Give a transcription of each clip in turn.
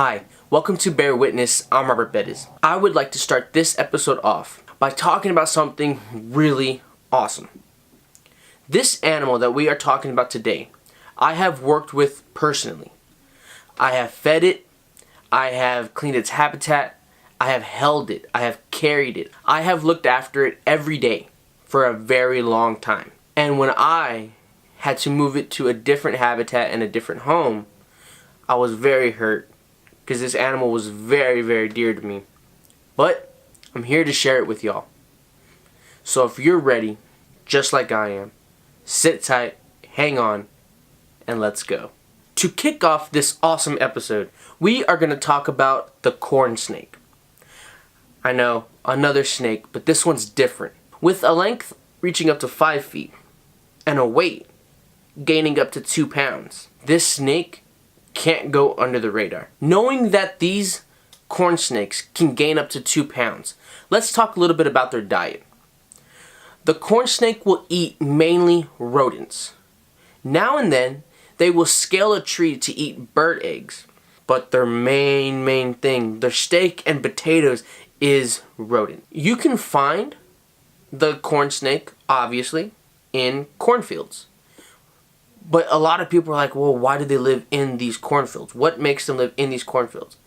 Hi, welcome to Bear Witness. I'm Robert Bettis. I would like to start this episode off by talking about something really awesome. This animal that we are talking about today, I have worked with personally. I have fed it, I have cleaned its habitat, I have held it, I have carried it, I have looked after it every day for a very long time. And when I had to move it to a different habitat and a different home, I was very hurt because this animal was very, very dear to me. But I'm here to share it with y'all. So if you're ready, just like I am, sit tight, hang on, and let's go. To kick off this awesome episode, we are going to talk about the corn snake. I know, another snake, but this one's different. With a length reaching up to 5 feet and a weight gaining up to 2 pounds, this snake can't go under the radar. Knowing that these corn snakes can gain up to 2 pounds, let's talk a little bit about their diet. The corn snake will eat mainly rodents. Now and then, they will scale a tree to eat bird eggs. But their main thing, their steak and potatoes, is rodent. You can find the corn snake, obviously, in cornfields. But a lot of people are like, well, why do they live in these cornfields? What makes them live in these cornfields?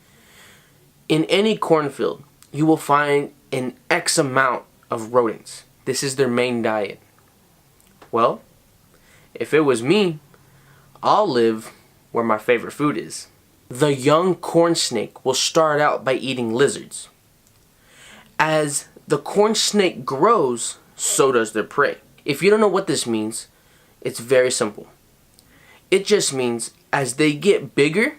In any cornfield, you will find an X amount of rodents. This is their main diet. Well, if it was me, I'll live where my favorite food is. The young corn snake will start out by eating lizards. As the corn snake grows, so does their prey. If you don't know what this means, it's very simple. It just means as they get bigger,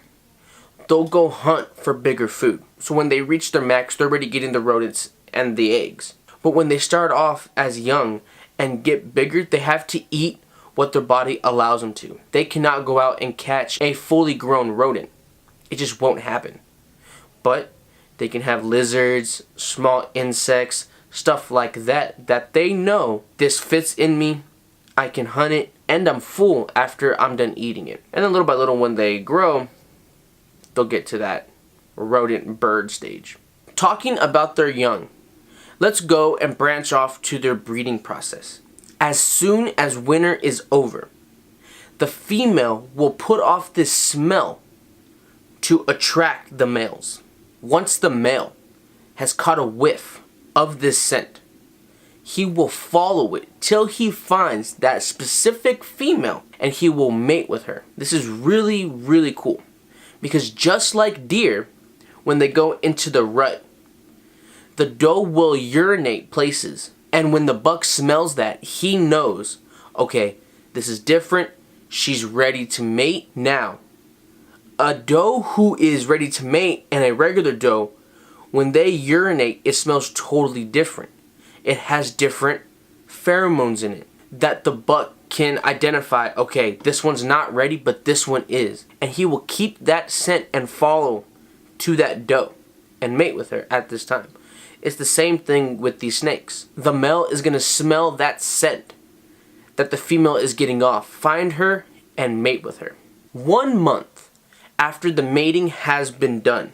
they'll go hunt for bigger food. So when they reach their max, they're already getting the rodents and the eggs. But when they start off as young and get bigger, they have to eat what their body allows them to. They cannot go out and catch a fully grown rodent. It just won't happen. But they can have lizards, small insects, stuff like that they know this fits in me, I can hunt it, and I'm full after I'm done eating it. And then little by little, when they grow, they'll get to that rodent bird stage. Talking about their young, let's go and branch off to their breeding process. As soon as winter is over, the female will put off this smell to attract the males. Once the male has caught a whiff of this scent, he will follow it till he finds that specific female and he will mate with her. This is really, really cool because just like deer, when they go into the rut, the doe will urinate places, and when the buck smells that, he knows, okay, this is different, she's ready to mate. Now, a doe who is ready to mate and a regular doe, when they urinate, it smells totally different. It has different pheromones in it that the buck can identify, okay, this one's not ready, but this one is. And he will keep that scent and follow to that doe and mate with her at this time. It's the same thing with these snakes. The male is going to smell that scent that the female is getting off, find her, and mate with her. 1 month after the mating has been done,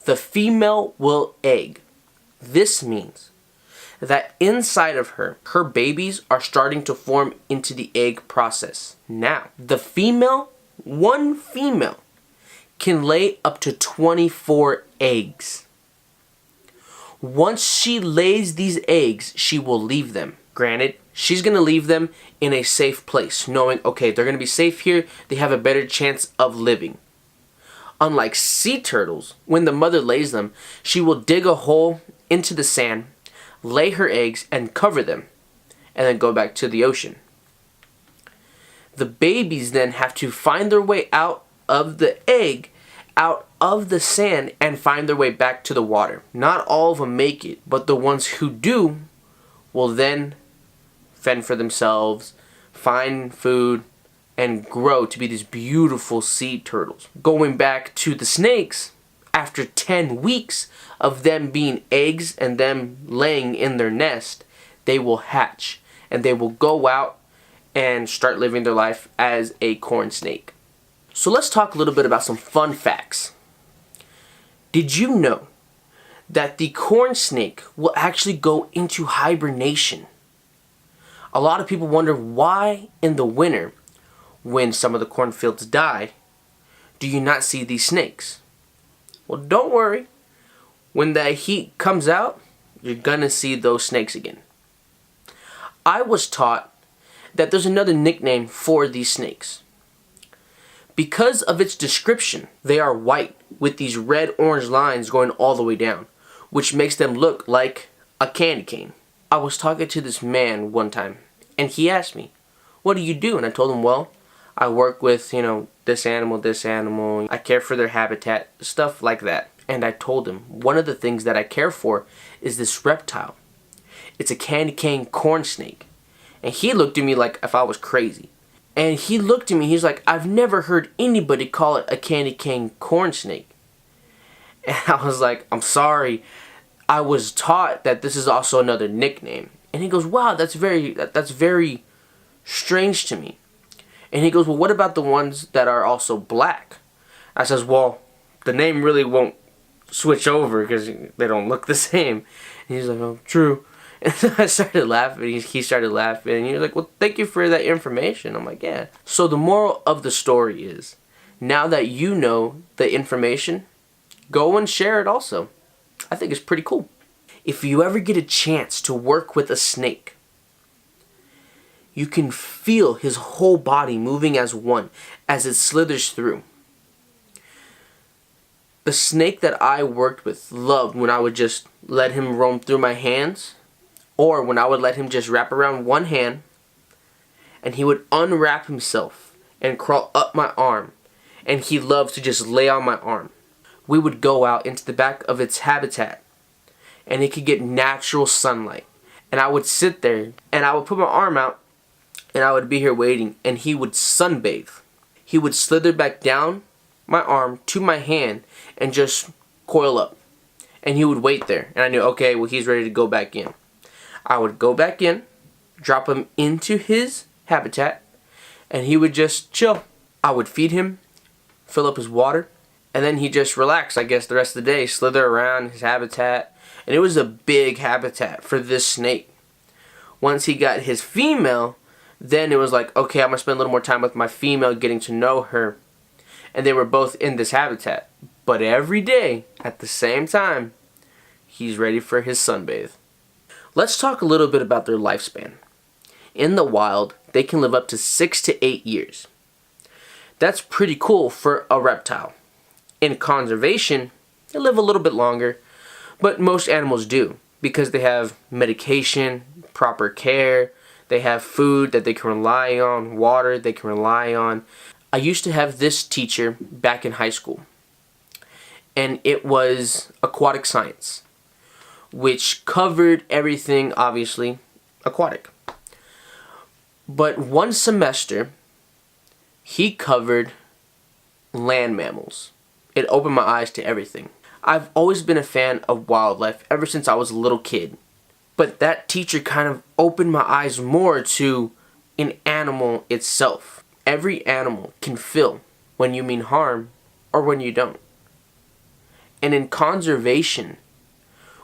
the female will egg. This means that inside of her, her babies are starting to form into the egg process. Now, the female, one female, can lay up to 24 eggs. Once she lays these eggs, she will leave them. Granted, she's going to leave them in a safe place, knowing, okay, they're going to be safe here, they have a better chance of living. Unlike sea turtles, when the mother lays them, she will dig a hole into the sand, lay her eggs, and cover them, and then go back to the ocean. The babies then have to find their way out of the egg, out of the sand, and find their way back to the water. Not all of them make it, but the ones who do will then fend for themselves, find food, and grow to be these beautiful sea turtles. Going back to the snakes, after 10 weeks of them being eggs and them laying in their nest, they will hatch and they will go out and start living their life as a corn snake. So let's talk a little bit about some fun facts Did you know that the corn snake will actually go into hibernation? A lot of people wonder why in the winter, when some of the cornfields die, do you not see these snakes? Well, don't worry. When that heat comes out, you're gonna see those snakes again. I was taught that there's another nickname for these snakes. Because of its description, they are white with these red-orange lines going all the way down, which makes them look like a candy cane. I was talking to this man one time, and he asked me, "What do you do?" And I told him, well, I work with, this animal, I care for their habitat, stuff like that. And I told him, one of the things that I care for is this reptile. It's a candy cane corn snake. And he looked at me like if I was crazy. And he looked at me, he's like, "I've never heard anybody call it a candy cane corn snake." And I was like, "I'm sorry, I was taught that this is also another nickname." And he goes, "Wow, that's very strange to me." And he goes, "Well, what about the ones that are also black?" I says, "Well, the name really won't switch over because they don't look the same." And he's like, "Oh, true." And so I started laughing. He started laughing. And he was like, "Well, thank you for that information." I'm like, "Yeah." So the moral of the story is, now that you know the information, go and share it also. I think it's pretty cool. If you ever get a chance to work with a snake, you can feel his whole body moving as one as it slithers through. The snake that I worked with loved when I would just let him roam through my hands, or when I would let him just wrap around one hand and he would unwrap himself and crawl up my arm, and he loved to just lay on my arm. We would go out into the back of its habitat and it could get natural sunlight, and I would sit there and I would put my arm out and I would be here waiting, and he would sunbathe. He would slither back down my arm to my hand and just coil up, and he would wait there, and I knew, okay, well, he's ready to go back in. I would go back in, drop him into his habitat, and he would just chill. I would feed him, fill up his water, and then he'd just relax, I guess, the rest of the day, slither around his habitat. And it was a big habitat for this snake. Once he got his female, then it was like, okay, I'm going to spend a little more time with my female, getting to know her. And they were both in this habitat. But every day, at the same time, he's ready for his sunbathe. Let's talk a little bit about their lifespan. In the wild, they can live up to 6 to 8 years. That's pretty cool for a reptile. In conservation, they live a little bit longer, but most animals do, because they have medication, proper care, they have food that they can rely on, water they can rely on. I used to have this teacher back in high school, and it was aquatic science, which covered everything, obviously, aquatic. But one semester, he covered land mammals. It opened my eyes to everything. I've always been a fan of wildlife ever since I was a little kid. But that teacher kind of opened my eyes more to an animal itself. Every animal can feel when you mean harm or when you don't. And in conservation,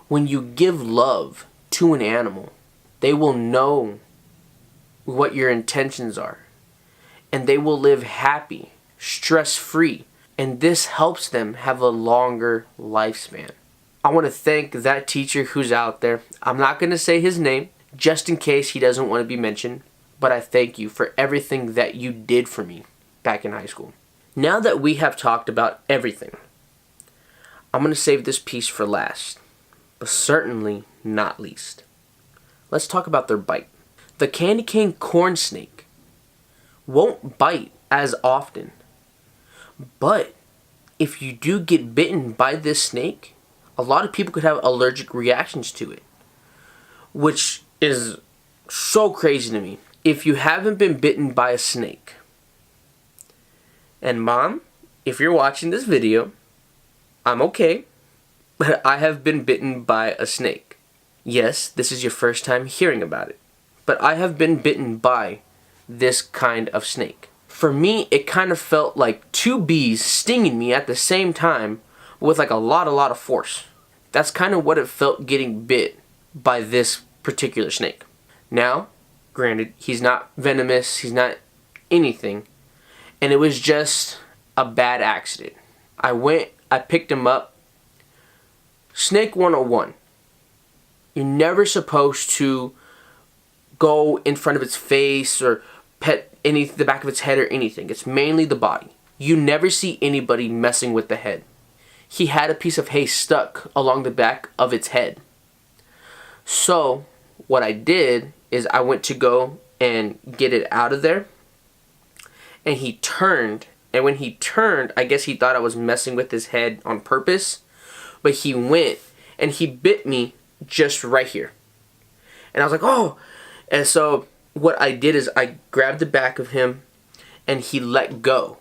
when you give love to an animal, they will know what your intentions are. And they will live happy, stress-free. And this helps them have a longer lifespan. I want to thank that teacher who's out there. I'm not going to say his name, just in case he doesn't want to be mentioned. But I thank you for everything that you did for me back in high school. Now that we have talked about everything, I'm going to save this piece for last, but certainly not least. Let's talk about their bite. The candy cane corn snake won't bite as often. But if you do get bitten by this snake, a lot of people could have allergic reactions to it, which is so crazy to me. If you haven't been bitten by a snake, and Mom, if you're watching this video, I'm okay, but I have been bitten by a snake. Yes, this is your first time hearing about it, but I have been bitten by this kind of snake. For me, it kind of felt like two bees stinging me at the same time, with like a lot of force. That's kind of what it felt getting bit by this particular snake. Now, granted, he's not venomous, he's not anything, and it was just a bad accident. I picked him up. Snake 101. You're never supposed to go in front of its face or pet the back of its head or anything. It's mainly the body. You never see anybody messing with the head. He had a piece of hay stuck along the back of its head. So what I did is I went to go and get it out of there, and he turned, and when he turned, I guess he thought I was messing with his head on purpose, but he went and he bit me just right here. And I was like, oh! And so what I did is I grabbed the back of him and he let go.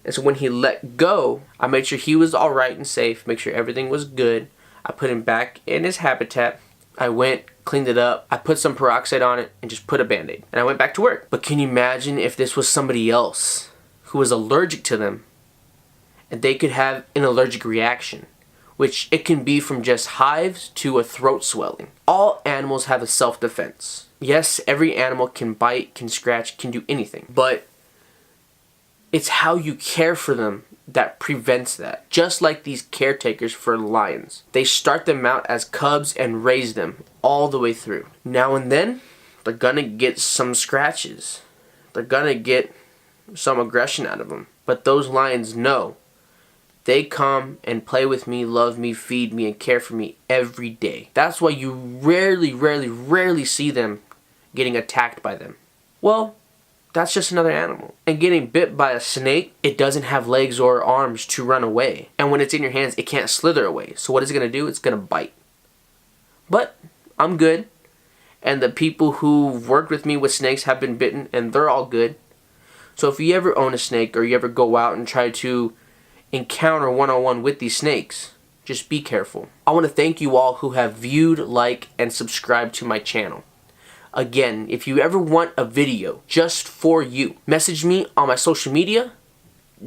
And so when he let go, I made sure he was alright and safe, make sure everything was good. I put him back in his habitat. I went, cleaned it up, I put some peroxide on it, and just put a band-aid. And I went back to work. But can you imagine if this was somebody else who was allergic to them, and they could have an allergic reaction, which it can be from just hives to a throat swelling. All animals have a self-defense. Yes, every animal can bite, can scratch, can do anything. But it's how you care for them that prevents that. Just like these caretakers for lions. They start them out as cubs and raise them all the way through. Now and then, they're gonna get some scratches. They're gonna get some aggression out of them. But those lions know they come and play with me, love me, feed me, and care for me every day. That's why you rarely see them getting attacked by them. Well, that's just another animal. And getting bit by a snake, it doesn't have legs or arms to run away. And when it's in your hands, it can't slither away. So what is it going to do? It's going to bite. But I'm good. And the people who've worked with me with snakes have been bitten, and they're all good. So if you ever own a snake, or you ever go out and try to encounter one-on-one with these snakes, just be careful. I want to thank you all who have viewed, liked, and subscribed to my channel. Again, if you ever want a video just for you, message me on my social media,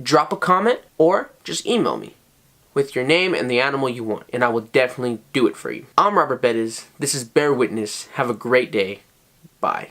drop a comment, or just email me with your name and the animal you want, and I will definitely do it for you. I'm Robert Bettis. This is Bear Witness. Have a great day. Bye.